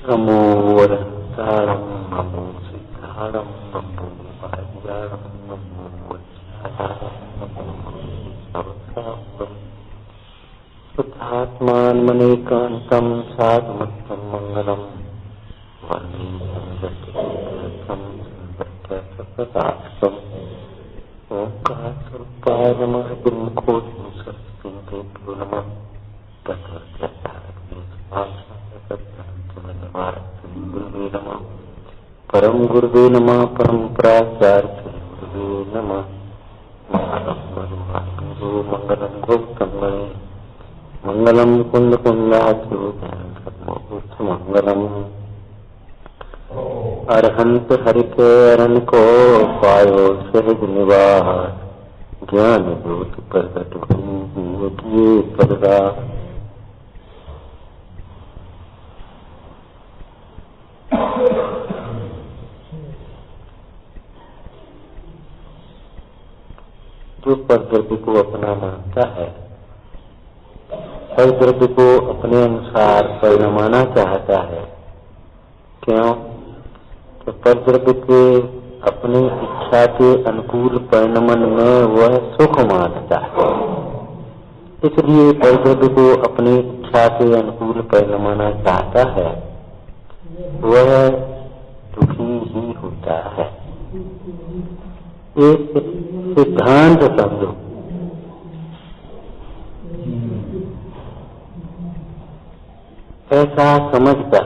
नमो वरदारं नमो सिद्धारं नमो भाग्यारं नमो वज्राधारं नमो सर्वसावरं शुद्धात्मानमनेकान्तं साधुमत्तं मंगलम् वन्दे संगतं संगतसत्तात्मम् ओंकारस्वरूपाय नमः गुरुमुखोऽस्मिन् नमः गुरुवे नमः परम गुरुवे नमः परम प्राचार्य गुरुवे नमः मंगलम गौतम मंगलम कुंद कुंदाचूत मंगलम अरहंत हरिके अरन को पायो सहज निवास ज्ञान ज्योत प्रकट किए पदरा जो परद्रव्य को अपना मानता है, परद्रव्य को अपने अनुसार परिणमाना चाहता है। क्यों? तो परद्रव्य के अपनी इच्छा के अनुकूल परिणमन में वह सुख मानता है, इसलिए परद्रव्य को अपनी इच्छा के अनुकूल परिणमाना चाहता है, वह दुखी ही होता है। एक सिद्धांत समझो, ऐसा समझकर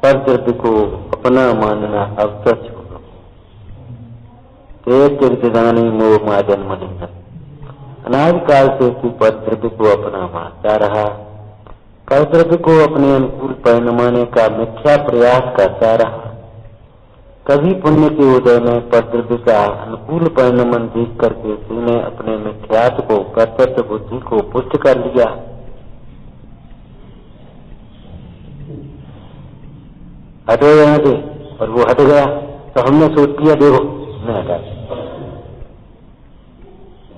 परद्रव्य को अपना मानना अब तक छोड़ो। जगदानी मोह माजन मलिंग, अनादिकाल से तू परद्रव्य को अपना मानता रहा, परद्रव्य को अपने अनुकूल परिणमाने का मिथ्या प्रयास करता रहा। कभी पुण्य के उदय में परद्रव्य का अनुकूल परिणमन देख करके तूने अपने मिथ्यात्व को, कर्तव्य बुद्धि को पुष्ट कर लिया। हटो यहाँ से, और वो हट गया तो हमने सोच किया देखो नहीं हटा,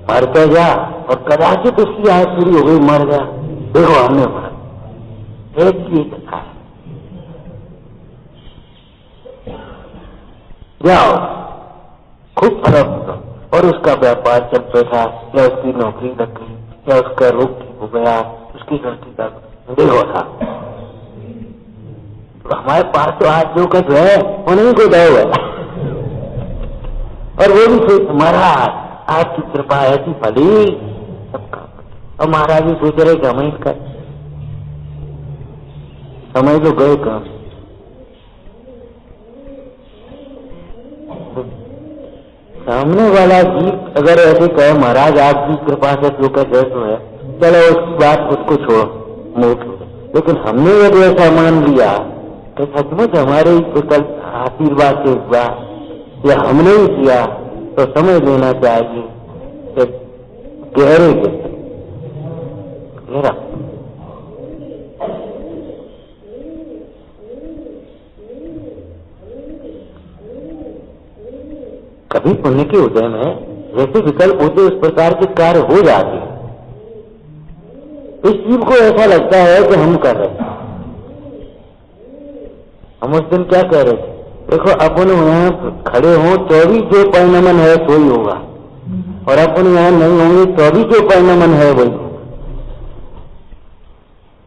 मरते जा और कदाचित उसकी आय पूरी हो गई, मर गया, देखो हमने मरा। एक चीज था, जाओ खूब फर्क होगा, और उसका व्यापार चल बैठा, या उसकी नौकरी लग गई, या उसका रोग ठीक हो गया, उसकी गलती का देखो था। तो हमारे पास तो आज जो कुछ है उन्हीं को दो है, और वो भी सोच महाराज आपकी कृपा ऐसी फली सबका, और महाराज भी सोच रहे कि हमें कर समझ लो गए काम। सामने वाला जीव अगर ऐसे कहे महाराज आपकी कृपा से जो कह जैसो है, चलो उस बात उसको छोड़ो मोट, लेकिन हमने यदि ऐसा मान लिया तो सचमुच हमारे विकल्प आशीर्वाद से हुआ या हमने ही किया, तो समझ लेना चाहिए कि गहरे गहरा कभी पुण्य के उदय में जैसे विकल्प होते उस प्रकार के कार्य हो जाते। इस जीव को ऐसा लगता है कि हम कर रहे हैं। हम उस दिन क्या कह रहे थे, देखो अपन यहाँ खड़े हों तो भी जो परिणमन है तो ही होगा, और अपन यहाँ नहीं होंगे तो भी जो परिणमन है वही होगा।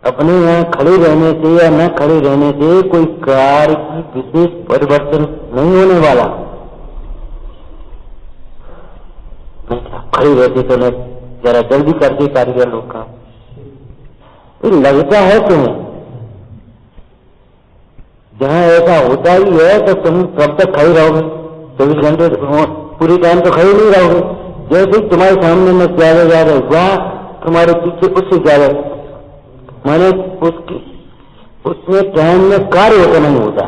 अपने यहाँ खड़े रहने से या न खड़े रहने से कोई कार्य की विशेष परिवर्तन नहीं होने वाला। खड़ी रहती तो मैं जरा जल्दी करके कारीगर लोग का लगता है तुम्हें, जहाँ ऐसा होता ही है तो तुम कब तक खड़ी रहोगे? 24 घंटे पूरी टाइम तो खड़ी नहीं रहोगे। जैसे तुम्हारे सामने में ज्यादा ज्यादा हुआ, तुम्हारे पीछे उससे ज्यादा, माने उसमें टाइम में कार्य होता नहीं होता।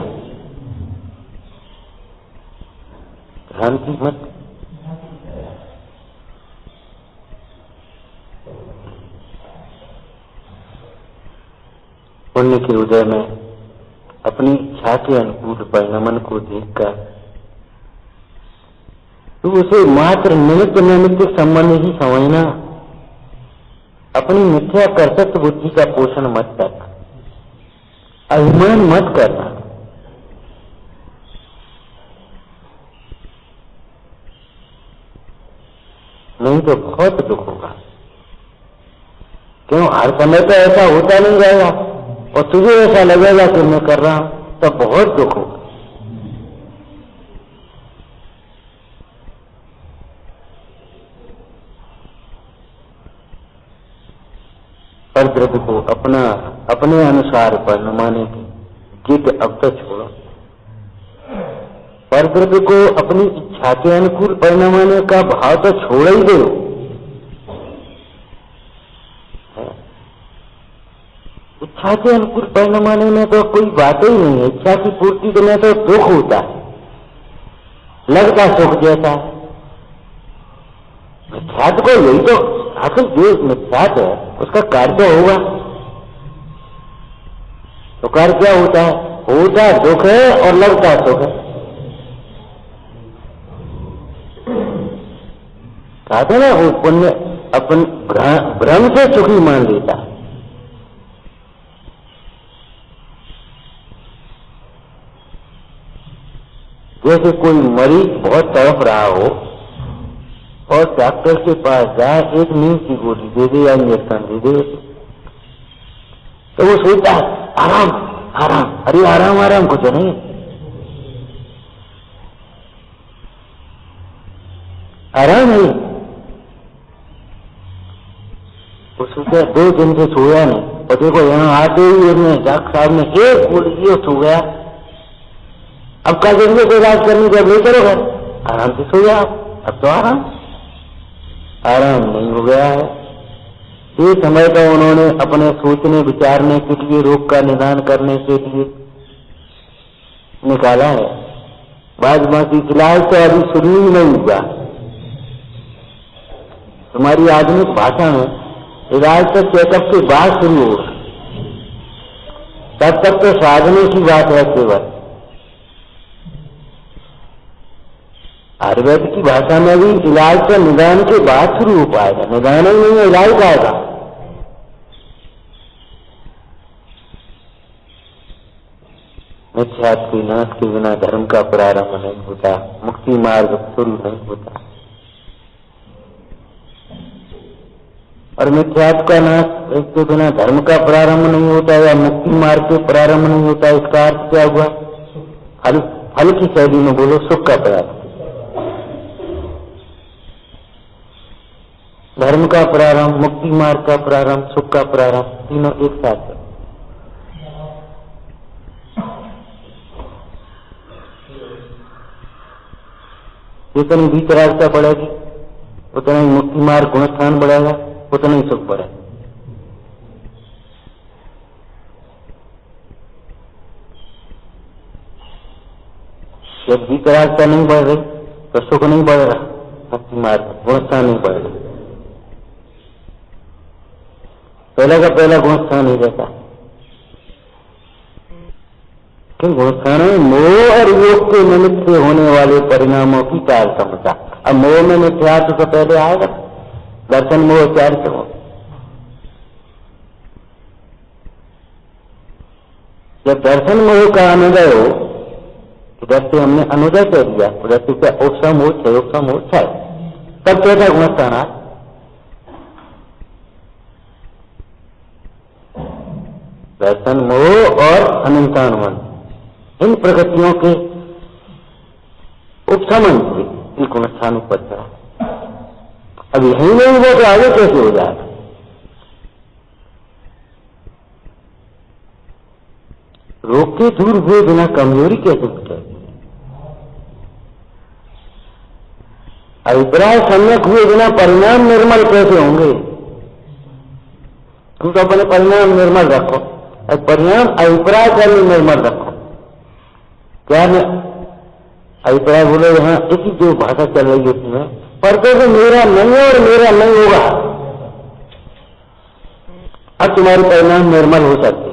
भ्रांति मत। पुण्य के उदय में अपनी इच्छा के अनुकूल परिणमन को देखकर तो उसे मात्र निमित्त निमित्त संबंध ही समझना, अपनी मिथ्या कर्तव्य बुद्धि का पोषण मत करना। अभिमान मत करना, नहीं तो बहुत दुख होगा। क्यों? हर समय तो ऐसा होता नहीं रहेगा और तुझे ऐसा लगेगा कि मैं कर रहा हूं, तो बहुत दुख होगा। पर द्रव्य को अपने अनुसार परिणमाने की जिद अब तक छोड़ो। पर द्रव्य को अपनी इच्छा के अनुकूल परिणमाने का भाव तो छोड़ ही दो। इच्छा के अनुकूल परिणमाने में तो कोई बात ही नहीं है। इच्छा की पूर्ति करने तो दुख होता है, लगता सुख जैसा है। मिथ्यात्व को यही तो आखिर जो मिथ्यात्व है उसका कार्य तो होगा। तो कार्य क्या होता है? होता दुख है और लगता सुख है। कहते ना वो पुण्य अपन भ्रम से सुखी मान लेता है। जैसे कोई मरीज बहुत तड़प रहा हो और डॉक्टर के पास जाए, एक नींद की गोली दे दे या इंजेक्शन दे दे, तो वो सोचता है आराम आराम। अरे आराम आराम कुछ नहीं, आराम नहीं। वो सोचा 2 दिन से सोया नहीं, और देखो यहाँ आते ही डॉक्टर साहब ने एक गोली दी और सो गया। अब कल दिन को इलाज करने जब नहीं करोगे, आराम से सो जाओ। अब तो आराम नहीं हो गया है। ये समय तो उन्होंने अपने सोचने विचारने के लिए, रोग का निदान करने के लिए निकाला है। बाद बाकी इलाज तो अभी शुरू ही नहीं हुआ। तुम्हारी आधुनिक भाषा में इलाज तो चेकअप के बाद शुरू होगा, तब तक तो साधने की बात है केवल। आयुर्वेद की भाषा में भी इलाज तो निदान के बाद शुरू हो पाएगा। निदान ही नहीं है, इलाज पाएगा। मिथ्यात्व के नाश के बिना धर्म का प्रारंभ नहीं होता, मुक्ति मार्ग शुरू नहीं होता। और मिथ्यात्व का नाश के बिना धर्म का प्रारंभ नहीं होता या मुक्ति मार्ग के प्रारंभ नहीं होता। इसका अर्थ क्या हुआ? फल की शैली में बोलो, सुख का प्रारंभ। धर्म का प्रारंभ, मुक्ति मार्ग का प्रारंभ, सुख का प्रारंभ, तीनों एक साथ है। जितनी वितरागता बढ़ेगी उतना ही मुक्ति मार्ग गुणस्थान बढ़ेगा, उतना ही सुख बढ़ेगा। जब वितरागता नहीं बढ़ रही तो सुख नहीं बढ़ रहा, मुक्ति मार्ग गुणस्थान नहीं बढ़ रहा। पहला का पहला गुणस्थान ही रहता है। क्यों? गुणस्थान में मोह और योग के निमित्त से होने वाले परिणामों की तारतम्यता। अब मोह में मिथ्यात्व तो पहले आएगा, दर्शन मोह चारित्र मोह। जब दर्शन मोह का अनुदय हो, इधर से हमने अनुदय कर दिया, उधर से क्या उपशम हो, क्षयोपशम हो, क्षय, तब कैसा गुणस्थान आए? दर्शन मोह और अनंतानुमान, इन प्रगतियों के उपशमन से गुणस्थान उपज रहा। अब यही नहीं हुआ तो आगे कैसे हो जाएगा? रोग के दूर हुए बिना कमजोरी कैसे मिटेगी? अभिप्राय सम्यक हुए बिना परिणाम निर्मल कैसे होंगे? तुम तो अपने परिणाम निर्मल रखो, परिणाम अभिप्राय कर निर्मल रखो। क्या अभिप्राय बोलो यहाँ इसी जो भाषा चल रही है उसमें, पर तो मेरा नहीं है और मेरा नहीं होगा। अब तुम्हारे परिणाम निर्मल हो सकते,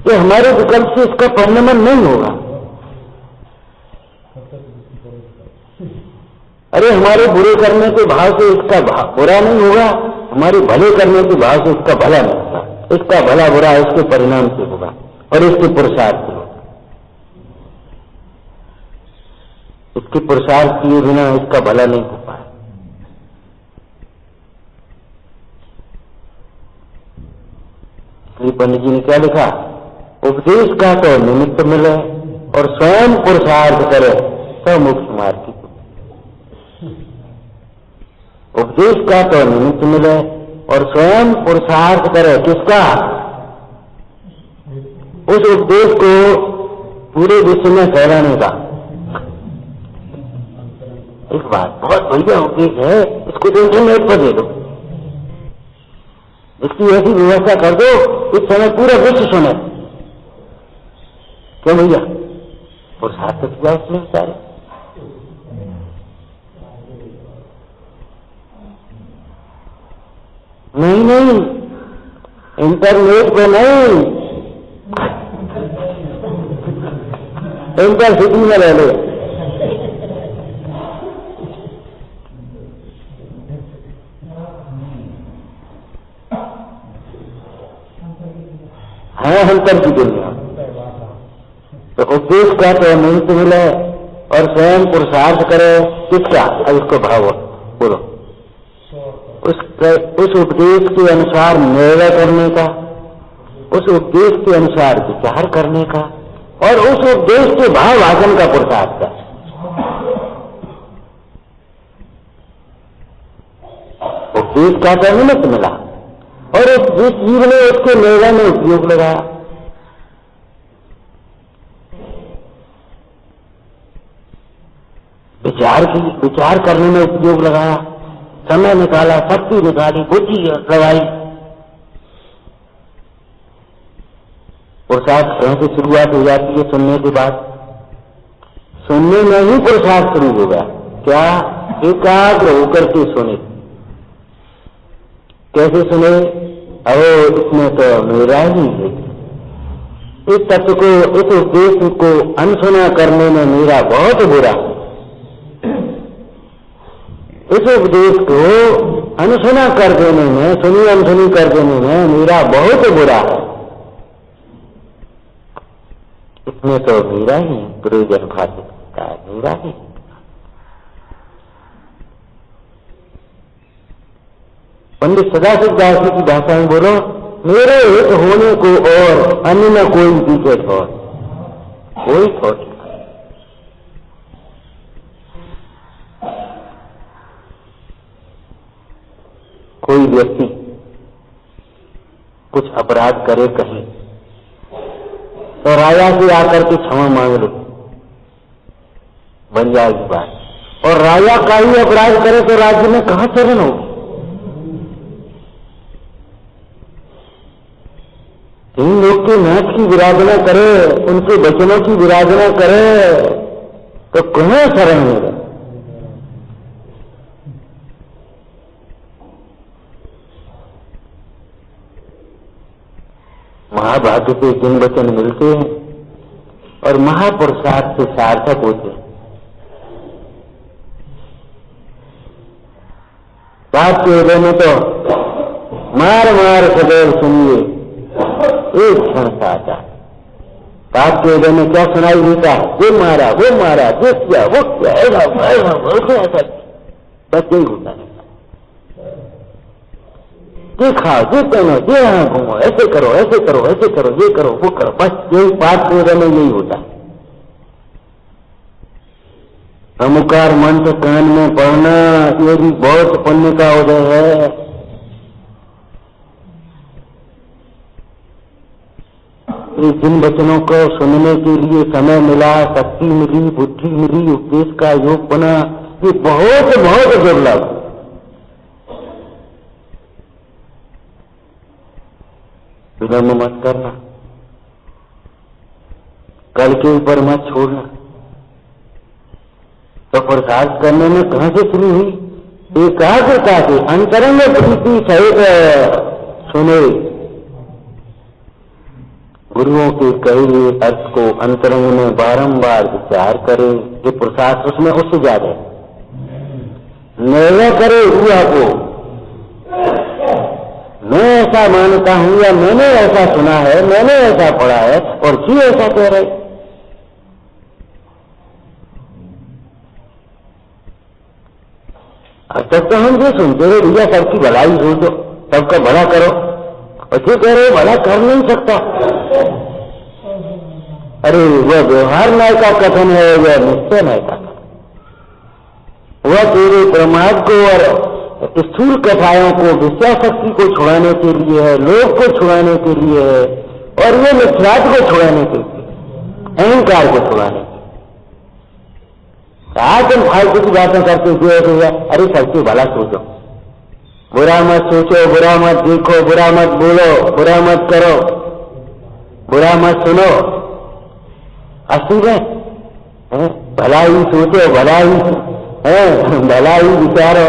ये हमारे विकल्प से इसका परिणाम नहीं होगा। अरे हमारे बुरे करने के भाव से इसका बुरा नहीं होगा, हमारे भले करने के भाव से इसका भला नहीं होगा। इसका भला बुरा इसके परिणाम से होगा और इसके पुरुषार्थ से होगा। इसके पुरुषार्थ किए बिना इसका भला नहीं हो पाए। श्री पंडित जी ने क्या लिखा, उपदेश का तो निमित्त मिले और स्वयं पुरुषार्थ करे तो मोक्ष मार्ग की। उपदेश का तो निमित्त मिले और स्वयं पुरुषार्थ करे किसका, उस उपदेश को पूरे विश्व में फैलाने का। एक बात बहुत बढ़िया उपदेश है, इसको तो इंटरनेट पर दे दो, इसकी ऐसी व्यवस्था कर दो इस समय पूरा विश्व सुने। क्यों भैया, पुरुषार्थ किया उसने सारे। नहीं नहीं, इंटरनेट पे नहीं, इंटरसिटी में रह लो। है अंतर की दुनिया। तो उपदेश का तो निमित्त मिले और स्वयं पुरुषार्थ करे किसका, अब इसको भाव बोलो, उस उपदेश के अनुसार निर्णय करने का, उस उपदेश के अनुसार विचार करने का और उस उपदेश के भाव आचरण का पुरुषार्थ है। उपदेश का तो निमित्त मिला और जिस जीव ने उसके निर्णय में उपयोग लगाया। विचार करने में उपयोग लगाया, समय निकाला, शक्ति निकाली, बुद्धि लगाई। पुरुषार्थ कहीं से शुरुआत हो जाती है, सुनने के बाद। सुनने में ही पुरुषार्थ शुरू होगा। क्या, एकाग्र होकर के सुने। कैसे सुने, अरे इसमें तो मेरा ही है, इस तत्व को, इस उद्देश्य को अनसुना करने में मेरा बहुत बुरा, इस उपदेश को अनसुना कर देने में, सुनी अनसुनी कर देने में मेरा बहुत बुरा है। इसमें तो मेरा ही प्रयोजन घातित होता है, मेरा ही। पंडित सदाशिव दास जी की भाषा में बोलो, मेरे एक होने को और अन्य न कोई पीछे छोड़, कोई छोड़। कोई व्यक्ति कुछ अपराध करे कहीं तो राजा से आकर के क्षमा मांग लो, बन जाएगी बात। और राजा का ही अपराध करे तो राज्य में कहां चरण होगी। इन लोग के नाच की विराधना करे, उनके वचनों की विराधना करे तो कहां शरण होगा। महाभाग्य से जिन वचन मिलते हैं और महापुरुषार्थ से सार्थक होते हैं। बात के हृदय में तो मार मार सदैव सुनिए एक क्षण सा आता। बात के हृदय में क्या सुनाई देता है, वो मारा, वो मारा, वो किया, वो किया, ऐसा बस यही होता है। ये खाओ, ये पहनो, ये यहाँ घूमो, ऐसे करो, ऐसे करो, ऐसे करो, ये करो, वो करो, बस यही बात के हृदय में यही होता है। समुकार मंत्र कान में पढ़ना ये भी बहुत पुण्य का उदय है। जिन वचनों को सुनने के लिए समय मिला, शक्ति मिली, बुद्धि मिली, उपदेश का योग बना, ये बहुत बहुत दुर्लभ। विलंब मत करना, कल के ऊपर मत छोड़ना। तो पुरुषार्थ करने में कहां से शुरू हुई, एकाग्रता से अंतरंग प्रीति सहित सुने। गुरुओं के कहे हुए अर्थ को अंतरंग में बारंबार विचार करे। ये पुरुषार्थ उसमें उससे ज्यादा निर्णय करे हुआ को मैं ऐसा मानता हूं या मैंने ऐसा सुना है, मैंने ऐसा पढ़ा है और जी ऐसा कह रहे। अब तक तो हम ये सुनते रहे भैया सबकी भलाई सोचो, सबका भला करो, और जो कह रहे भला कर नहीं सकता। अरे वह व्यवहार न्याय का कथन है, वह निश्चय न्याय का, वह तेरे प्रमाद को और स्थूल कथाओं को, विषयाशक्ति को छुड़ाने के लिए है, लोभ को छुड़ाने के लिए है, और ये मिथ्यात्व को छुड़ाने के लिए, अहंकार को छुड़ाने के लिए। आज हम फालतू की बातें करते हुए अरे सबसे भला सोचो, बुरा मत सोचो, बुरा मत देखो, बुरा मत बोलो, बुरा मत करो, बुरा मत सुनो, असुर है, भला ही सोचो, भला ही विचारो,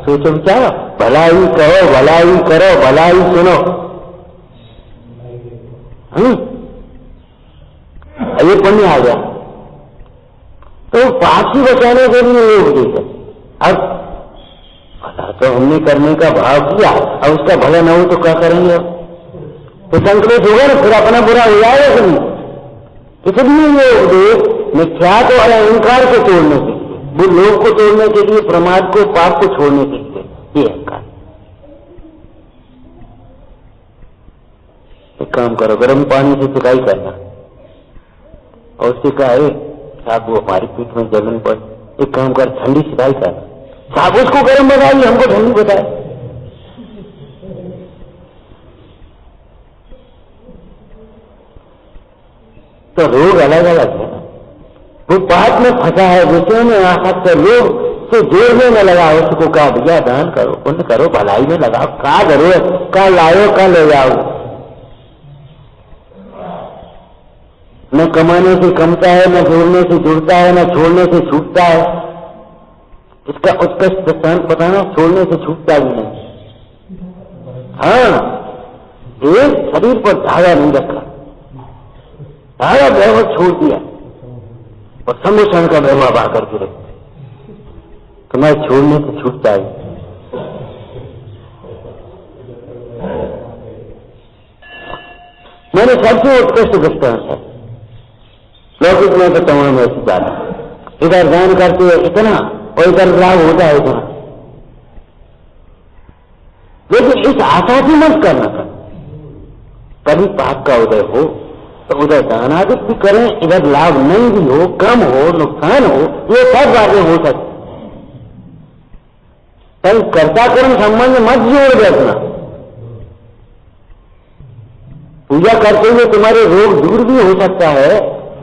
सोचो विचारो, भला ही कहो, भला ही करो, भला ही सुनो। ये पुण्य आ गया तो पाप से बचाने के लिए ये उपदेश है। अब भला तो हमने करने का भाव किया, अब उसका भला न हो तो क्या करेंगे? तो संकलेश होगा ना, फिर अपना बुरा हो जाएगा कि नहीं? इसलिए ये उपदेश मिथ्यात्व और अहंकार को तोड़ने के लिए, वो लोभ को तोड़ने के लिए, प्रमाद को, पाप को छोड़ने के लिए, ये अहंकार। एक काम करो, गर्म पानी से सिकाई करना और उससे कहा साहब वो हमारी पीठ में जलन पर, एक काम कर ठंडी सिकाई करना, साहब उसको गर्म बताइए, हमको ठंडी बताए। तो रोग अलग अलग है, वो पाप में फंसा है, विषय में आसक्त है, लोग से जोड़ने में लगा, उसको कहा भैया दान करो, पुण्य करो, भलाई में लगाओ, कहा जरूरत, कहा लाओ, कहा ले जाओ। न कमाने से कमता है, न जोड़ने से जुड़ता है, न छोड़ने से छूटता है। इसका उत्कृष्ट दृष्टांत पता ना, छोड़ने से छूटता ही नहीं। हाँ, एक शरीर पर धागा नहीं रखा, धागा वैभव छोड़ दिया और समुषण का वैभव बहा करके रखते, तो मैं छोड़ने से छूटता ही। मैंने सबसे उत्कृष्ट दृष्टांत है, लौकिक में तो तमाम ऐसी बात है, इधर दान करते हैं इतना और इधर लाभ होता है इतना, लेकिन इस आशा से मत करना था, कभी पाप का उदय हो तो उधर दानादिक भी करें, इधर लाभ नहीं भी हो, कम हो, नुकसान हो, ये सब बातें हो सकती। कहीं कर्ता कर्म संबंध मत जोड़ दे अपना। पूजा करते हुए तुम्हारे रोग दूर भी हो सकता है,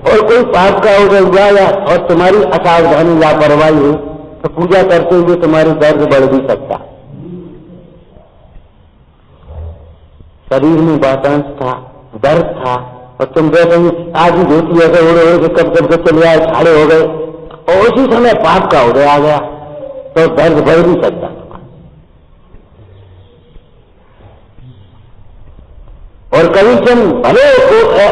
और कोई पाप का उदय हुआ या और तुम्हारी असावधानी लापरवाही हो तो पूजा करते हुए तुम्हारी दर्द बढ़ भी सकता। शरीर में वातांश था, दर्द था, और तुम बैठे आज ही धोती ऐसे उड़े उड़े के कब कब चले आए, छाड़े हो गए, और उसी समय पाप का उदय आ गया तो दर्द बढ़ भी सकता। और कभी तुम भले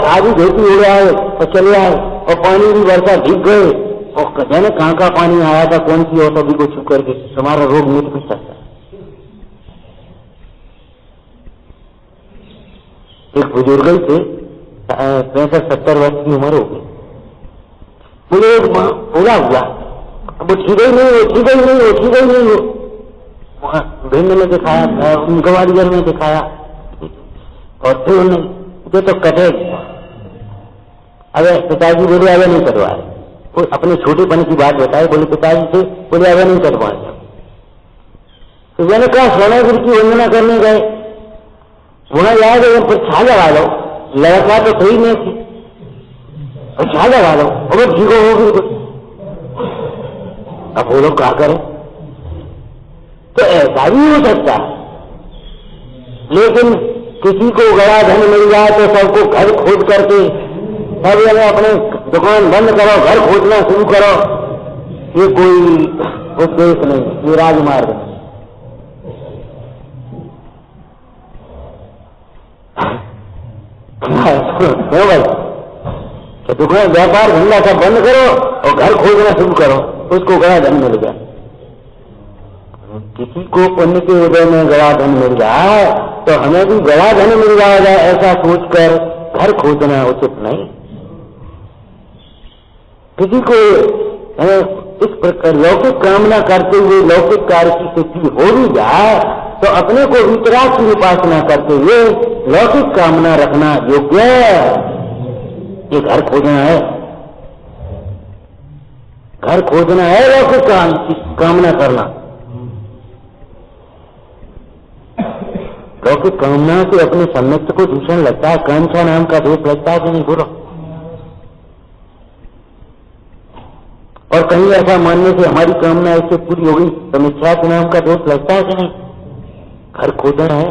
आधी धोती उड़े आए और चले आए और पानी भी वर्षा भीग गए और जाने कहां का पानी आया था, कौन सी औषधि को छू करके तुम्हारा रोग मिट भी सकता है। एक बुजुर्ग ही थे, 65-70 वर्ष की उम्र हो गई, मुझे एक पूरा हुआ, वो ठीक ही नहीं हो, ठीक ही नहीं हो, ठीक ही नहीं हो। वहां भिंड में दिखाया, गवालीगर में दिखाया, और फिर उन्हें तो कटे। अबे पिताजी बोले अबे नहीं कटवाए, वो अपने छोटेपन की बात बताए, बोले पिताजी से, बोले अबे नहीं कटवाए। तो मैंने कहा सोनागिरी की वंदना करने गए, वहां याद है पर छा लगा लो, लड़का तो सही नहीं थी, और छा लगा लो और ठीक हो बिल्कुल। अब वो लोग क्या करें? तो ऐसा भी हो सकता है, लेकिन किसी को गया धन मिल जाए तो सबको घर खोद करके सब जगह अपने दुकान बंद करो, घर खोदना शुरू करो, ये कोई उद्देश्य नहीं, ये राजमार्ग नहीं। क्यों भाई? तो दुकान व्यापार धंधा सब बंद करो और घर खोदना शुरू करो, उसको गया धन मिल गया। किसी को पुण्य के उदय में गड़ा धन मिल रहा है तो हमें भी गड़ा धन मिल जाएगा ऐसा सोचकर घर खोजना उचित नहीं। किसी को इस प्रकार लौकिक कामना करते हुए लौकिक कार्य की सिद्धि हो भी जाए तो अपने को वितराग की उपासना करते हुए लौकिक कामना रखना योग्य ये घर खोजना है। घर खोजना है लौकिक कामना करना। लौकिक कामना से अपने सम्यक्त को दूषण लगता है, कांक्षा नाम का दोष लगता है कि नहीं बोलो। और कहीं ऐसा मानने से हमारी कामना इससे पूरी हो गई तो मिथ्या के नाम का दोष लगता है कि नहीं। घर खोदना है,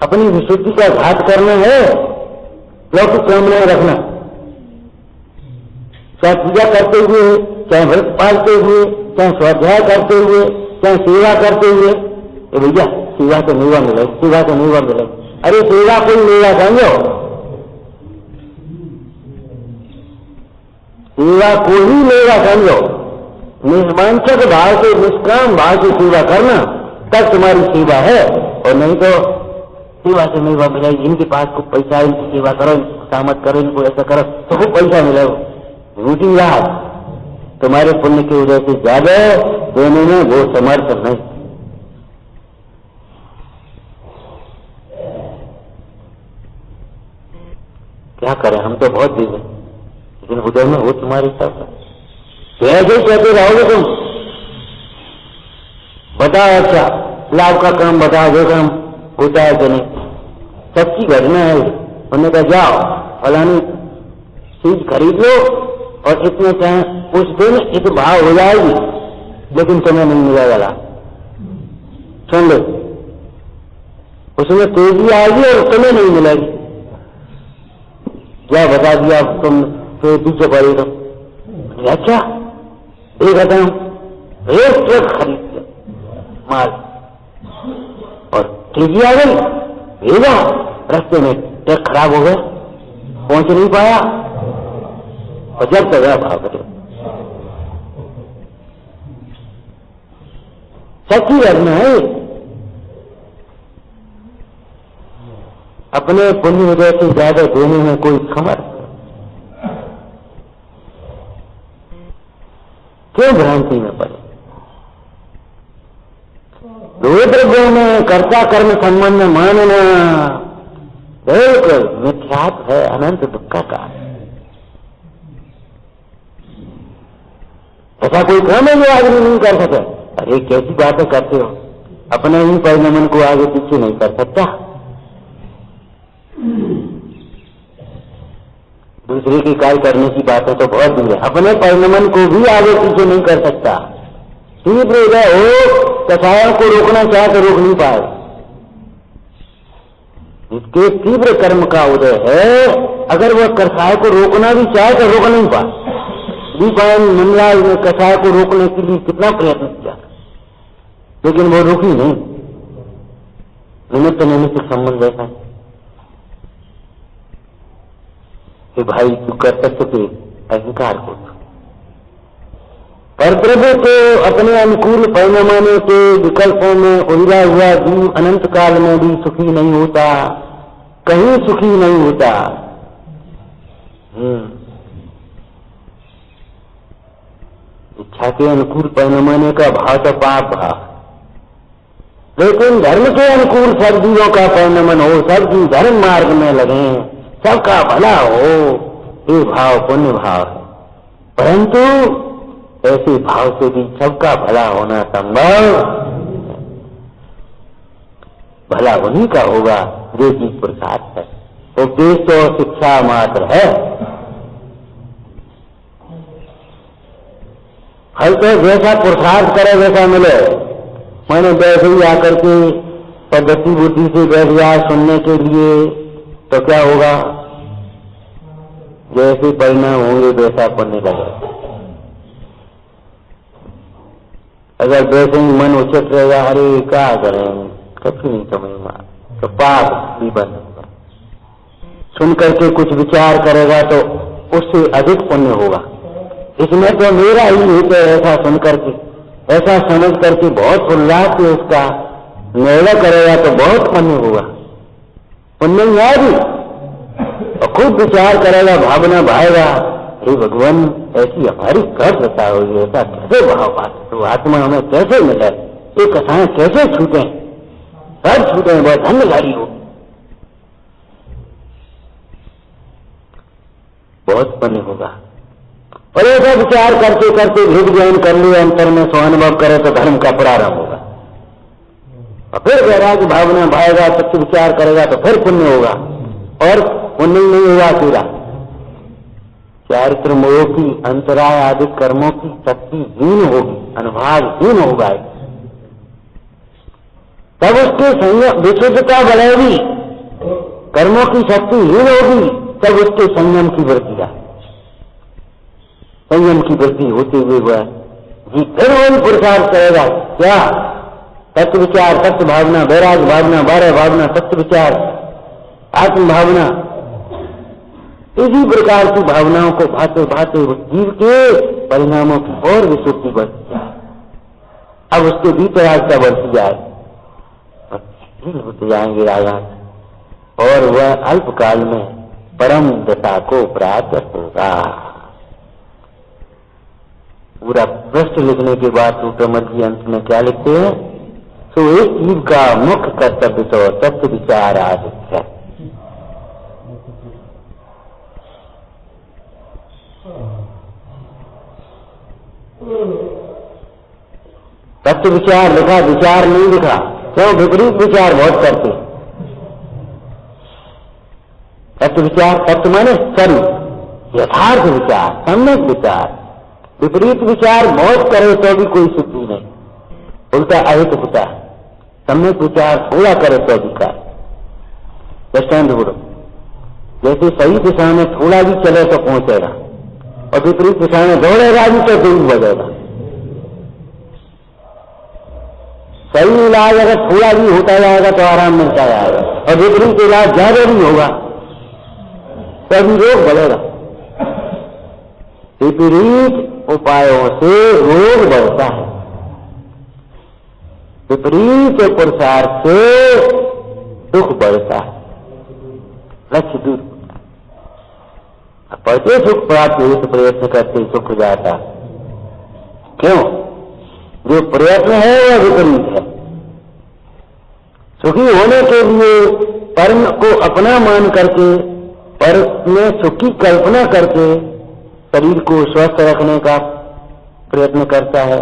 अपनी विशुद्धि का घात करना है, लौकिक कामनाएं रखना। चाहे पूजा करते हुए, चाहे व्रत पालते हुए, चाहे स्वाध्याय करते हुए, चाहे सेवा करते हुए, ये भैया सेवा से मेवा मिलेगा, सेवा से मेवा मिलेगा। अरे सेवा कोई मेवा समझो, सेवा को ही मेवा समझो। निष्मांसक भाव से निष्काम भाव से सेवा करना तब तुम्हारी सेवा है, और नहीं तो सेवा से मेवा मिलेगी। इनके पास कुछ पैसा है, इनकी सेवा करो, सामत करो, इनको ऐसा करो तो खूब पैसा मिलेगा। झूठी बात, तुम्हारे पुण्य के उदय से ज्यादा देने में वो समर्थ नहीं। क्या करें, हम तो बहुत दे दें, लेकिन उदय में वो तुम्हारे साथ ऐसे ही कहते रहोगे तुम। बताओ अच्छा लाभ का काम बताओ, जो काम होता है कि नहीं। सच्ची घटना है। उन्होंने कहा जाओ फलानी चीज खरीद लो और इतने चाहे उस दिन इत भाव हो जाएगी, लेकिन तुम्हें नहीं मिलेगा लाभ। सुन लो, उसमें तेजी आएगी और तुम्हें नहीं मिलेगी। क्या बता दिया तुम तो पीछे पड़े तो अच्छा एक हूं एक ट्रक खरीद माल और तेजी आ गई, भेजा रास्ते में ट्रक खराब हो गया, पहुंच नहीं पाया और जब तक भाग गए। सच्ची घटना है। अपने पुण्य उदय से ज्यादा देने में कोई समर्थ क्यों भ्रांति में पड़े। द्रव्य में कर्ता कर्म संबंध मानना बिल्कुल मिथ्यात है, अनंत दुख का कारण। ऐसा कोई काम है जो आदमी नहीं कर सके। अरे कैसी बातें करते हो, अपने ही परिणमन को आगे पीछे नहीं कर सकता, दूसरे की कार्य करने की बातें तो बहुत दूर है। अपने परिणमन को भी आगे पीछे नहीं कर सकता। तीव्र उदय हो, कसायों को रोकना चाहे तो रोक नहीं पाए। इसके तीव्र कर्म का उदय है, अगर वह कसाय को रोकना भी चाहे तो रोक नहीं पाए। दीपायन मंडलाल ने कसाय को रोकने के लिए कितना प्रयत्न किया, लेकिन वो रुकी नहीं। निमित्त निमित्त संबंध ऐसा है कि भाई तू कर सकते अहंकार को। पर प्रभु को अपने अनुकूल परिणमाने के विकल्पों में उलझा हुआ जीव अनंत काल में भी सुखी नहीं होता, कहीं सुखी नहीं होता। इच्छा के अनुकूल परिणमाने का भाव तो पाप भाव, लेकिन धर्म के अनुकूल सब जीवों का परिणमन हो, सब जीव धर्म मार्ग में लगे, सबका भला हो, ये भाव पुण्य भाव है। परंतु ऐसे भाव से भी सबका भला होना संभव, भला उन्हीं का होगा जो जी पुरुषार्थ है। उपदेश तो शिक्षा मात्र है, फल तो जैसा पुरुषार्थ करे वैसा मिले। मैंने वैसे ही आकर के पद्धति बुद्धि से बैठ गया सुनने के लिए तो क्या होगा, जैसे परिणाम होंगे वैसा पढ़ने लगेगा। अगर वैसे ही मन उचट रहेगा, अरे क्या करें कभी नहीं समझ में, तो पाप भी बंद होगा। सुन करके कुछ विचार करेगा तो उससे अधिक पुण्य होगा। इसमें तो मेरा ही हित है, ऐसा सुन करके, ऐसा समझ करके बहुत उल्लास से उसका निर्णय करेगा तो बहुत पुण्य होगा। पुण्य ही आएगी और खूब विचार करेगा, भावना भाएगा, हे भगवान ऐसी हमारी कर दशा होगी, ऐसा कैसे भाव पाते तो आत्मा हमें कैसे मिले, ये कथाएं कैसे छूटे, सब छूटे, बहुत धन्यवादी हो, बहुत पुण्य होगा। और ऐसा विचार करते करते भेद ज्ञान कर लिया, अंतर में स्वानुभव करे तो धर्म का प्रारंभ होगा। और फिर वैराग्य भावना भाएगा, सत्य विचार करेगा तो फिर पुण्य होगा। और पुण्य नहीं हुआ पूरा चारित्र मोह की अंतराय आदि कर्मों की शक्ति हीन होगी, अनुभागहीन होगा, तब उसकी संयम विशुद्धता बढ़ेगी। कर्मों की शक्ति हीन होगी तब उसके संयम की वृद्धि आए, संयम की वृद्धि होते हुए वह जी फिर वही पुरुषार्थ करेगा। क्या? तत्व विचार, सत्य भावना, वैराग्य भावना, बारह भावना, सत्य विचार, आत्म भावना, इसी प्रकार की भावनाओं को भाते भाते उस जीव के परिणामों की और विशुद्धि बढ़ती जाए। अब उसके भीतराजता बढ़ती जाए, होते जाएंगे राजा, और वह अल्पकाल में परम दशा को प्राप्त होगा। पूरा पृष्ठ लिखने के बाद सूत्रमत जी अंत में क्या लिखते हैं? सो एक जीव का मुख्य कर्तव्य तो तत्व विचार आदि है। तत्व विचार लिखा, विचार नहीं लिखा, क्यों? विपरीत विचार बहुत करते। तत्व विचार, तत्व माने सही, यथार्थ विचार, सम्यक विचार। विपरीत विचार बहुत करे तो भी कोई सिद्धि नहीं, उल्टा अहित होता है। सम्यक विचार थोड़ा करे तो भी का दृष्टांत बोलो, जैसे सही दिशा में थोड़ा भी चले तो पहुंचेगा, और विपरीत दिशा में दौड़ेगा भी तो दूर बढ़ेगा। सही इलाज अगर थोड़ा भी होता जाएगा तो आराम मिलता जाएगा, और विपरीत इलाज ज्यादा भी होगा तो भी रोग बढ़ेगा। विपरीत उपायों से रोग बढ़ता है, विपरीत पुरुषार्थ से दुख बढ़ता है, लक्ष्य दूर। पढ़ते सुख प्राप्त हुए तो प्रयत्न करते सुख जाता। क्यों? जो प्रयत्न है वह विपरीत है। सुखी होने के लिए कर्म को अपना मान करके, पर में सुख की कल्पना करके शरीर को स्वस्थ रखने का प्रयत्न करता है,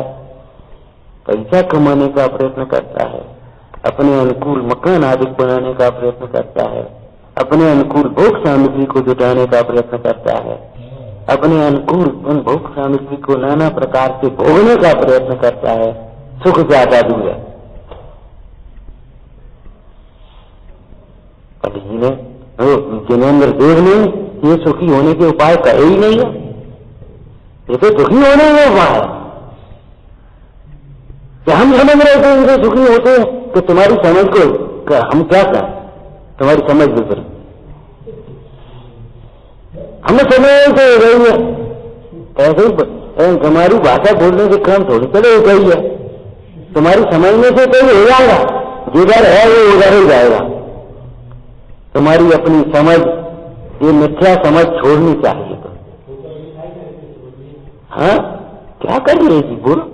पैसा कमाने का प्रयत्न करता है, अपने अनुकूल मकान आदि बनाने का प्रयत्न करता है, अपने अनुकूल भोग सामग्री को जुटाने का प्रयत्न करता है, अपने अनुकूल उन भोग सामग्री को नाना प्रकार से भोगने का प्रयत्न करता है। सुख ज्यादा दूर है। जिनेन्द्र देव ने ये सुखी होने के उपाय कहे ही नहीं है, ये तो दुखी होने के उपाय है। हम समझ रहे थे इनसे सुखी होते हैं तो तुम्हारी समझ को हम क्या कहें, तुम्हारी समझ विपरीत। हमें समझ तो गई है, ऐसे हमारी भाषा बोलने के क्रम थोड़ी चले हो गई है, तुम्हारी समझने से तो हो जाएगा, जिधर है वो उधर ही जाएगा। तुम्हारी अपनी समझ, ये मिथ्या समझ छोड़नी चाहिए। तो हाँ क्या कर रही थी बोलो।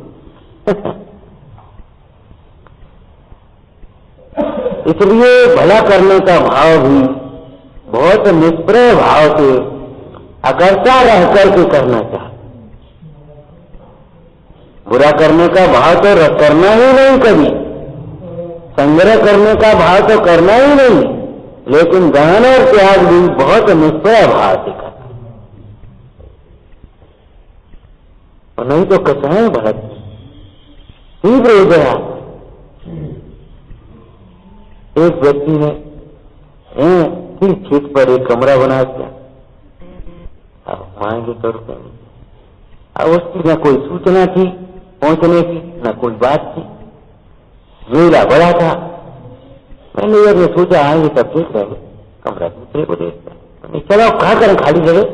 इसलिए भला करने का भाव भी बहुत निष्प्रय भाव से अकर्ता रह करके करना चाहिए। बुरा करने का भाव तो करना ही नहीं, कभी संग्रह करने का भाव तो करना ही नहीं, लेकिन दान और त्याग भी बहुत निष्प्रय भाव से करना, और नहीं तो कचाएं बढ़त तीव्र हो गया। एक व्यक्ति ने खेत पर एक कमरा बना दिया, अब मांगे तो रुपये, अब उसकी न कोई सूचना थी पहुंचने की, न कोई बात थी, मेला बड़ा था। मैनेजर ने सोचा आएंगे तब देख रहे, कमरा दूसरे को देखते, चलो कहा करें खाली जगह।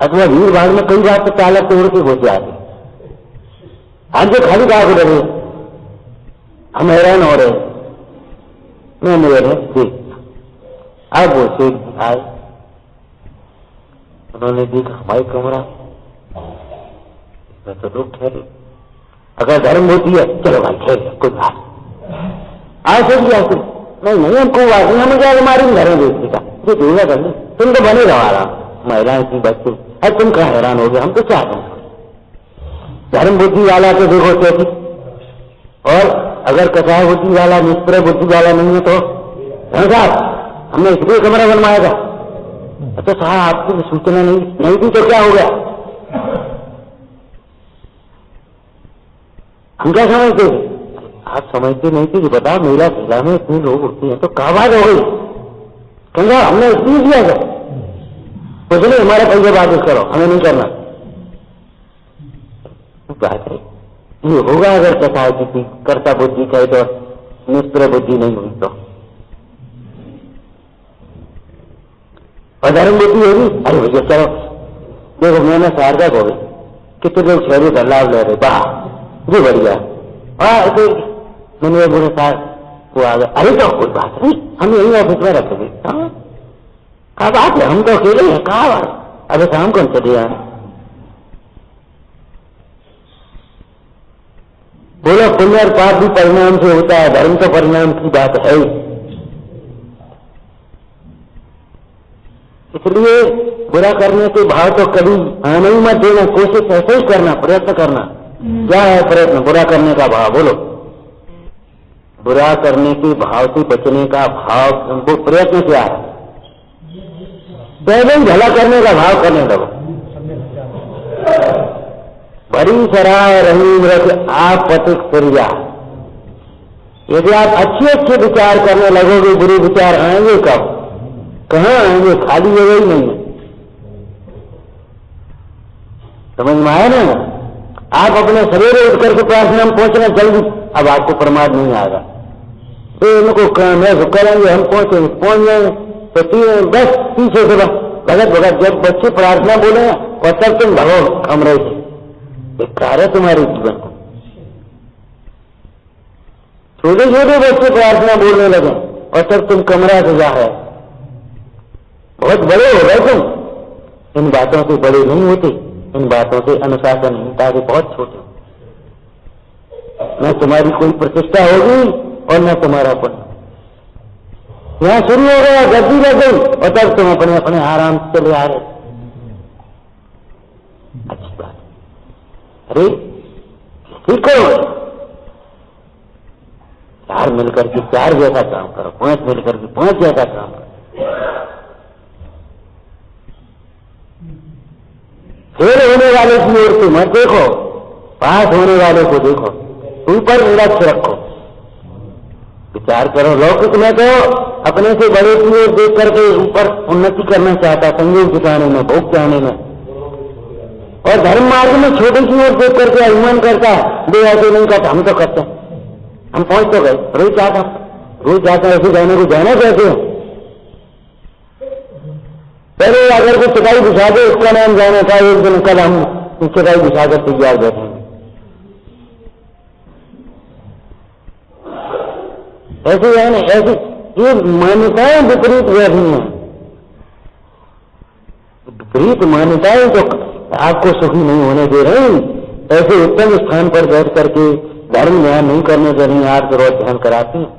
अथवा भीड़ भाड़ में कई बार तो ताला तोड़ के घुस जाते। आज जो खाली कहा को डरे, हम हैरान हो रहे, मैं मेरे देख। अब वो सेठ आए, उन्होंने देखा हमारी कमरा इसमें तो लोग ठहरे, अगर धर्म होती है चलो भाई ठहरे कोई बात आज से भी आते नहीं हमको बात नहीं, हमें क्या हमारी धर्म देखने का ये दूंगा कर ले, तुम तो बने रहा रहा महिलाएं थी बच्चे, अरे तुम कहाँ हैरान हो गए, हम तो चाहते हैं धर्म बुद्धि वाला तो देखो कैसी, और अगर कसाय बुद्धि वाला निष्प्रय बुद्धि वाला नहीं है तो साहब हमने इसलिए कमरा बनवाया था। अच्छा साहब आपकी सूचना नहीं थी तो क्या हो गया, हम क्या समझते थे, आप समझते नहीं थे कि बता महिला जिला में इतने लोग होते हैं तो क्या बात हो गई, कहूँगा हमने इसलिए दिया था कुछ नहीं, हमारे पैसे वापस करो, हमें नहीं करना। बात है ये होगा अगर कसाय की कर्ता बुद्धि कहे तो निष्प्रय बुद्धि नहीं हुई तो, और धर्म बुद्धि होगी अरे भैया चलो देखो मैंने शारदा को भी कितने लोग शहरी का लाभ ले रहे, वाह ये बढ़िया, तो मैंने बोले साहब वो आ गया, अरे तो कोई बात नहीं हम यही ऑफिस में रखेंगे, कहा बात है हम तो अकेले हैं, कहा बात अरे शाम कौन चले आए, बोलो पुण्य और पाप भी परिणाम से होता है, धर्म तो परिणाम की बात है ही, इसलिए बुरा करने के भाव तो कभी आने ही मत देना, कोशिश ऐसे ही करना, प्रयत्न करना। क्या है प्रयत्न, बुरा करने का भाव, बोलो बुरा करने के भाव से बचने का भाव, वो प्रयत्न क्या है, पहले ही भला करने का भाव करने लगो। बड़ी सराय रहीम रख आप पतिक फिरिया, यदि आप अच्छे विचार करने लगोगे बुरे विचार आएंगे कब, कहाँ आएंगे, खाली जगह ही नहीं है, समझ में आया ना। आप अपने सवेरे उठ करके प्रार्थना में पहुंचना जल्दी, अब आपको प्रमाद नहीं आएगा, तो इनको काम है करेंगे, हम पहुंचेंगे पहुंच जाएंगे तो 10-30 से भगत जब बच्चे प्रार्थना बोले और तब तुम भगो कमरे से, कार्य तुम्हारे जीवन को, छोटे छोटे बच्चे प्रार्थना बोलने लगे और तब तुम कमरा से जा रहे, बहुत बड़े हो गए तुम, इन बातों से बड़े नहीं होते, इन बातों से अनुशासनहीनता से बहुत छोटे, न तुम्हारी कोई प्रतिष्ठा होगी और न तुम्हारा पुण्य, यहां शुरू हो गया गद्दी लग गई और तब तुम अपने अपने आराम से चले आ रहे, अच्छी बात, अरे ठीक करो, 4 मिलकर के 4 जैसा काम करो, 5 मिलकर के 5 जैसा काम करो, फेल होने वाले की ओर से मत देखो, पास होने वाले को देखो, ऊपर लक्ष्य रखो, विचार करो। लौकिक में तो अपने से बड़े की ओर देख करके ऊपर उन्नति करना चाहता, संयोग जुटाने में, भोग चाहने में, और धर्म मार्ग में छोटे की ओर देख करके अभिमान करता है, दे ऐसे नहीं करता, हम तो करते हैं, हम पहुंच तो गए, रोज जाता ऐसे जाने को जाना कैसे है, पहले अगर कोई चटाई बिछा दे उसका नाम जाने का, एक दिन कल हम चटाई बिछाकर तैयार बैठेंगे, ऐसे जाने ऐसी ये मान्यताएं विपरीत बैठी हैं, विपरीत मान्यताएं तो आपको सुखी नहीं होने दे रही, ऐसे उत्तम स्थान पर बैठ करके धर्म ध्यान नहीं करने दे रही, आप रोज ध्यान कराते हैं,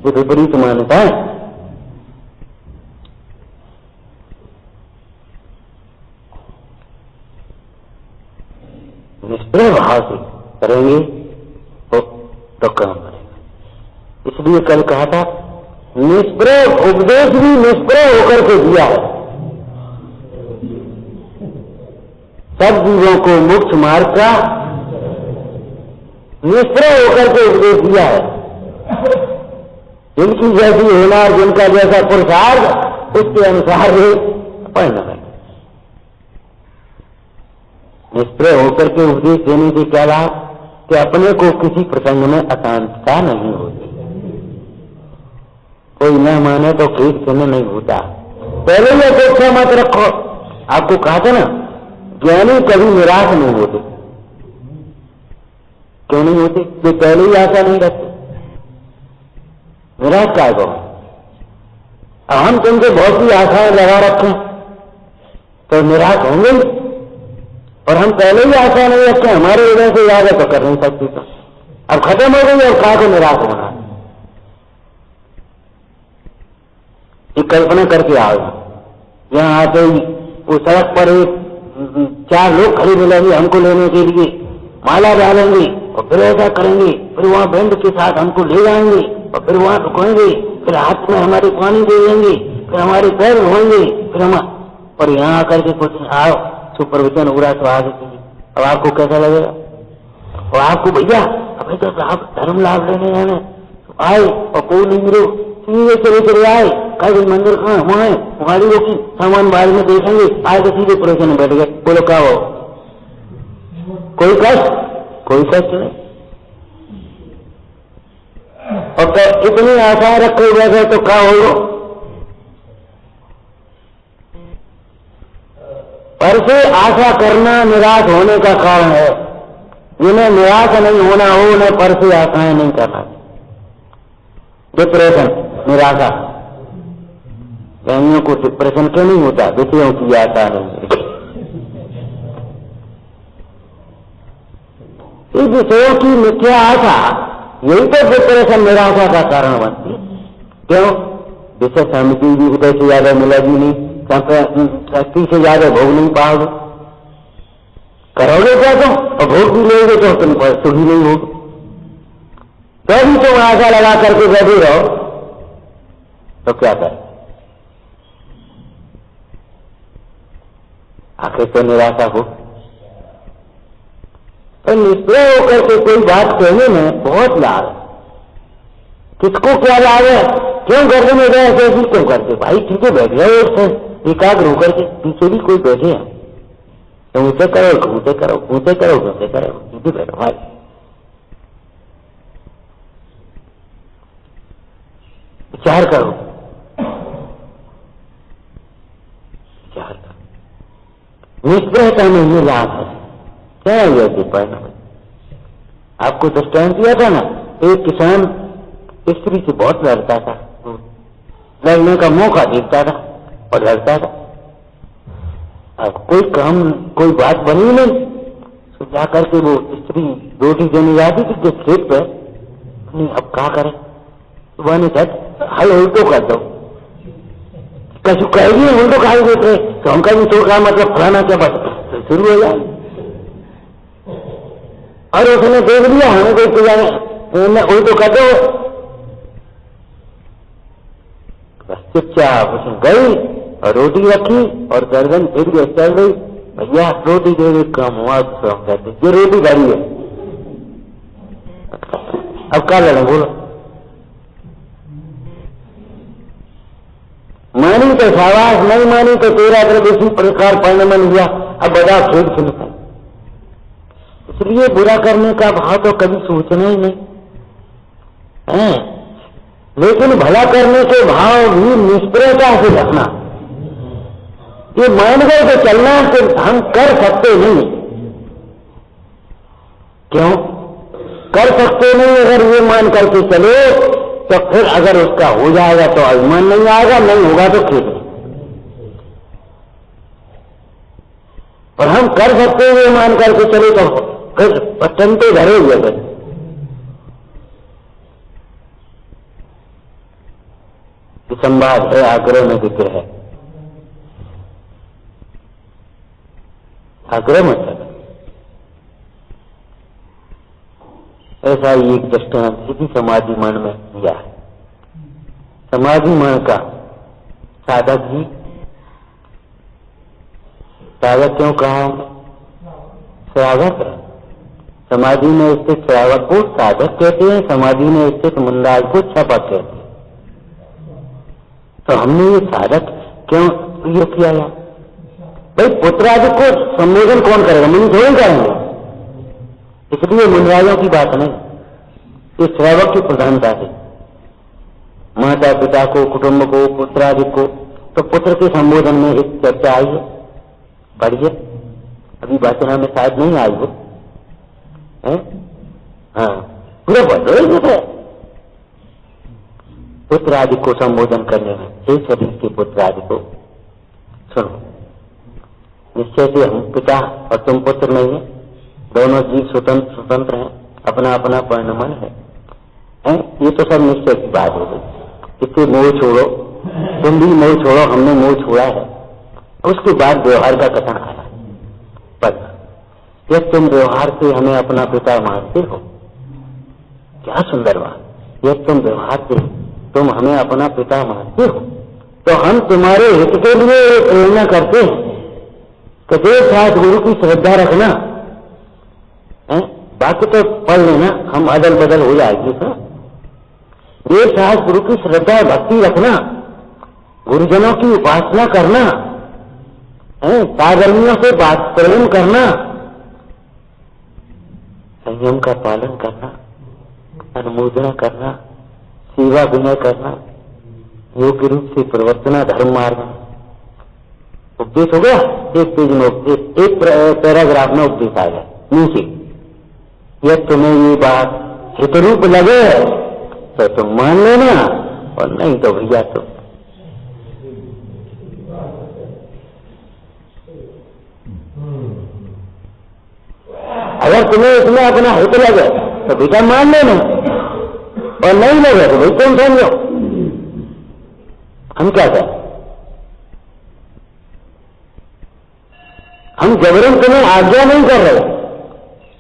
ये विपरीत मान्यताएं। निष्प्रय भाव से करेंगे तो काम करेंगे, इसलिए कल कहा था निष्प्रय उपदेश भी निष्प्रय होकर के दिया है, सब जीवों को मोक्ष मार्ग का निष्प्रय होकर के उपदेश दिया है, जिनकी जैसी होनार, जिनका जैसा पुरुषार्थ उसके अनुसार ही पढ़ना है। निष्प्रय होकर के उपदेश देने से क्या लाभ कि अपने को किसी प्रसंग में अशांतता नहीं होती, कोई न माने तो खेत चिन्ह नहीं होता, पहले ही अपेक्षा मत रखो। आपको कहा था ना ज्ञानी कभी निराश नहीं होते। क्यों नहीं होते? वे पहले ही आशा नहीं रखते। निराश काय को? हम तुमसे बहुत सी आशाएं लगा रखें तो निराश होंगे। और हम पहले ही आशा नहीं रखें, हमारे वजह से याद है तो कर नहीं सकती। तो अब खत्म हो गई और काय को निराश होना? ये कल्पना करके आओ, यहाँ आते ही वो सड़क पर एक 4 लोग खड़े मिलेंगे हमको लेने के लिए, माला डालेंगे और फिर ऐसा करेंगे, फिर वहां बैंड के साथ हमको ले जाएंगे और फिर वहां रुकेंगे, फिर हाथ में हमारे पानी दे देंगे, फिर हमारे पैर धोएंगे, फिर हम और यहाँ आकर के कुछ आओ सुप्रवचन हो रहा तो आगे कीजिए। अब आपको कैसा लगेगा? और आपको भैया अभी तो आप धर्म लाभ लेने जाने तो आए और कोई नहीं मिलो, सीधे चले चले आए, कल मंदिर कहाँ वहां है, गाड़ी रोकी, सामान बाद में देखेंगे, आए तो सीधे प्रवचन में बैठ गए। बोलो क्या हो? कोई कष्ट? कोई कष्ट नहीं। और इतनी आशाएं रखे हुए तो क्या होगा? पर से आशा करना निराश होने का कारण है। जिन्हें निराश नहीं होना हो उन्हें पर से आशाएं नहीं करना। डिप्रेशन, निराशा, ज्ञानियों को डिप्रेशन क्यों नहीं होता? विषयों की आशा नहीं। इस विषयों की मिथ्या आशा यही तो डिप्रेशन निराशा का कारण बनती है। क्यों? विषय समिति भी उदय से ज्यादा मिलेगी नहीं, शक्ति से ज्यादा भोग नहीं पाओगे। करोगे क्या तुम? और भोग भी लोगे तो तुम सुखी नहीं होगे। तो भी तुम आशा लगा करके बैठे रहो तो क्या करें? आखिर तो निराशा हो। तो निष्प्रय होकर के कोई बात कहने में बहुत लाभ है। किसको क्या लाभ है? क्यों करने में गए ऐसे भी क्यों करते? भाई ठीक है, बैठ गए एकाग्र होकर के, पीछे भी कोई बैठे हैं तो ऊँचे करो, ऊँचे करो, ऊँचे करो, ऊँचे करो, सीधे बैठो भाई। विचार करो, विचार करो। निष्प्रयता में ये लाभ है। क्या है ये परिणाम? आपको दृष्टांत दिया था ना, एक किसान स्त्री से बहुत लड़ता था, लड़ने का मौका देखता था और लड़ता था। अब कोई काम, कोई बात बनी नहीं तो जाकर के वो स्त्री रोटी देने जाती थी जिस खेत पर, नहीं अब क्या करे? सुबह ने कहा हल उल्टो कर दो। कछु कहेगी उल्टो खाई देते तो हमका भी तो का मतलब फलाना क्या बस तो शुरू हो जाए। और उसने देख लिया हमें कोई उल्टो कर दो, बस चुपचाप उसने गई और रोटी रखी और गर्दन फिर गई, चल गई। भैया रोटी दे दे, कम हुआ तो हम कहते ये रोटी भरी है, अब क्या लड़े? बोलो। मानी तो शाबाश, नहीं मानी तो तेरा तरफ इसी प्रकार परिणाम हुआ। अब बड़ा खेल खिलता, इसलिए बुरा करने का भाव तो कभी सोचना ही नहीं है। लेकिन भला करने के भाव भी निष्प्रयता से रखना। ये मान गए तो चलना कि हम कर सकते नहीं। क्यों कर सकते नहीं? अगर ये मान करके चले तो फिर अगर उसका हो जाएगा तो अभिमान नहीं आएगा, नहीं होगा तो ठीक है। और हम कर सकते हुए मान करके चले तो फिर पटनते धरे हुए फिर संवाद है, आग्रह में जिक्र है। आग्रह मतलब ऐसा ही एक दृष्टांत इसी समाधि मन में दिया है। समाधि मन का साधक ही, साधक क्यों कहा है? श्रावक है। समाधि में स्थित श्रावक को साधक कहते हैं, समाधि में स्थित मुंडाल को छपक कहते हैं। तो हमने ये साधक क्यों प्रयोग किया है? भाई पुत्र आदि को संबोधन कौन करेगा? मुनि थोड़ी करेंगे। इसलिए मुनिराजों की बात नहीं, इस श्रावक की प्रधानता है। माता पिता को, कुटुंब को, पुत्र आदि को, तो पुत्र के संबोधन में एक चर्चा आई है, पढ़िए। अभी वासना में शायद नहीं आई हो, हाँ पूरा बदल है पुत्र आदि को संबोधन करने में। हे शरीर के पुत्र आदि को सुनो, निश्चय से हम पिता और तुम पुत्र नहीं है, दोनों जीव स्वतंत्र हैं, अपना अपना परिणमन है? ये तो सब निश्चय की बात हो गई। इससे मोह छोड़ो, तुम भी मोह छोड़ो, हमने मोह छोड़ा है। उसके बाद व्यवहार का कथन आया। पर जब तुम व्यवहार से हमें अपना पिता मानते हो, क्या सुंदर बात, जब तुम व्यवहार से तुम हमें अपना पिता मानते हो तो हम तुम्हारे हित के लिए प्रेरणा करते हैं कि देव साथ गुरु की श्रद्धा रखना। बाकी तो पढ़ लेना, हम अदल बदल हो जाएगी सर। देव साथ गुरु की श्रद्धा भक्ति रखना, गुरुजनों की उपासना करना, साधर्मियों से बात प्रेम करना, संयम का पालन करना, अनुमोदना करना, सेवा विनय करना, योग्य रूप से प्रवर्तना धर्म मार्ग। उपदेश हो गया, एक पेज में उपदेश, एक पैराग्राफ में उपदेश आ गया नीचे। यदि तुम्हें ये बात हितरूप लगे तो तुम मान लेना, और नहीं तो भैया तुम अगर तुम्हें इसमें अपना हित लगे तो बेटा मान लेना, और नहीं लगे तो भाई तुम समझो। हम क्या करें? हम जबरन तुम्हें आज्ञा नहीं कर रहे,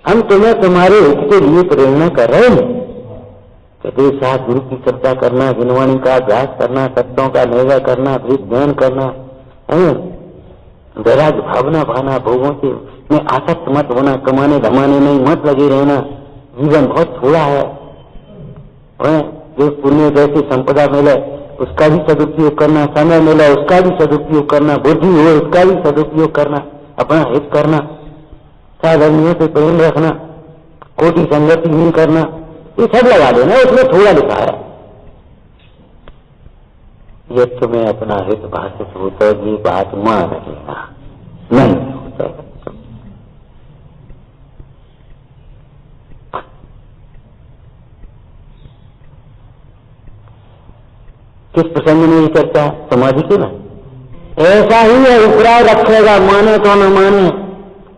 हम तुम्हें तुम्हारे हित के लिए प्रेरणा कर रहे हैं। कभी साथ गुरु की श्रद्धा करना, गुणवाणी का अभ्यास करना, तत्वों का निर्णय करना, वेद ज्ञान करना, वैराग भावना भाना, भोगों से में आसक्त मत होना, कमाने धमाने नहीं मत लगे रहना। जीवन बहुत थोड़ा है, जो पुण्य जैसी संपदा मिले उसका भी सदुपयोग करना, समय मिले उसका भी सदुपयोग करना, बुद्धि हो उसका भी सदुपयोग करना, अपना हित करना, साधर्मियों से प्रेम रखना, कोटि संगति नहीं करना, ये सब लगा देना, उसमें थोड़ा लिखा है। ये तुम्हें अपना हित भाषित होता है, ये बात मान लेना, नहीं होता। किस प्रसंग में ये चर्चा है? समाधि की ना। ऐसा ही है, उपराय रखेगा, माने तो न माने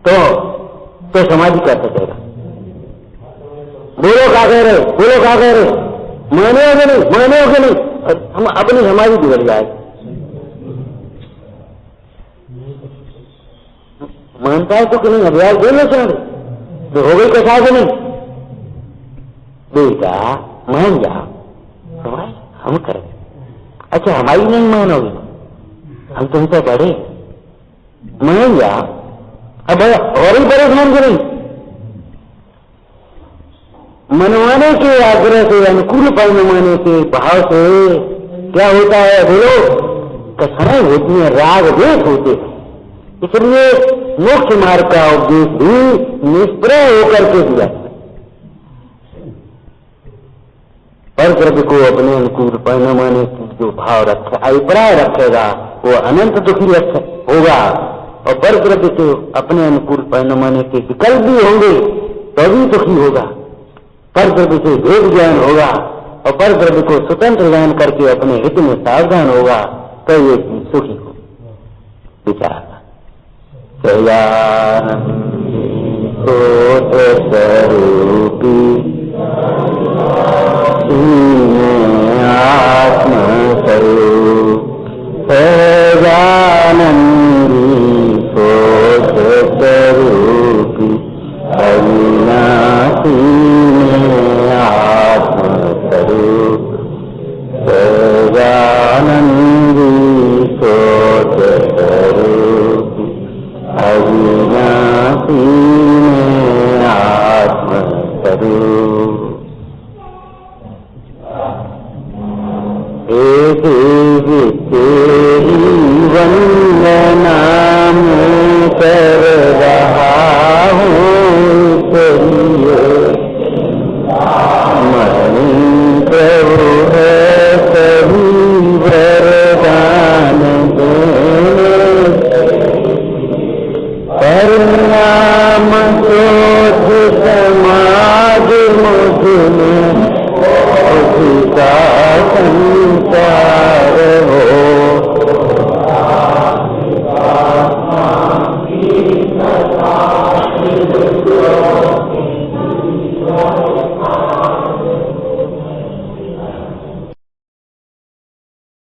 तो समाधि कर सकेगा। बोलो क्या कह रहे, बोलो क्या कह रहे, माने हो कि नहीं, माने हो कि नहीं, और हम अपनी समाधि बिगड़ जाए। मानता है तो कि नहीं, अभ्यास बोलो चाहे तो हो गई कैसा कि नहीं। बेटा मान जाओ, समाज हम करें। अच्छा हमारी नहीं मानोगे, हम तुमसे बड़े, मान जाओ। अब और ही परेशान करें, मनवाने के आग्रह से, अनुकूल परिणमाने के भाव से क्या होता है बोलो, कथाएं होती हैं, राग द्वेष होते हैं। इसलिए मोक्ष मार्ग का उपदेश भी निष्प्रय होकर के दिया। पर द्रव्य को अपने अनुकूल परिणमाने की जो भाव रखे, अभिप्राय रखेगा वो अनंत दुखी होगा, और पर द्रव्य को अपने अनुकूल परिणमाने के विकल्प भी होंगे तो भी दुखी होगा। पर द्रव्य से भेद ज्ञान होगा, और पर द्रव्य को स्वतंत्र ज्ञान करके अपने हित में सावधान होगा तो ये सुखी हो। विचार स्वरूपी आत्मस्वरूप सदानंदी स्वरूपी अविनाशी आत्मस्वरूप सदानंदी स्वरूपी अविनाशी आत्मस्वरूप। तेरी वंदना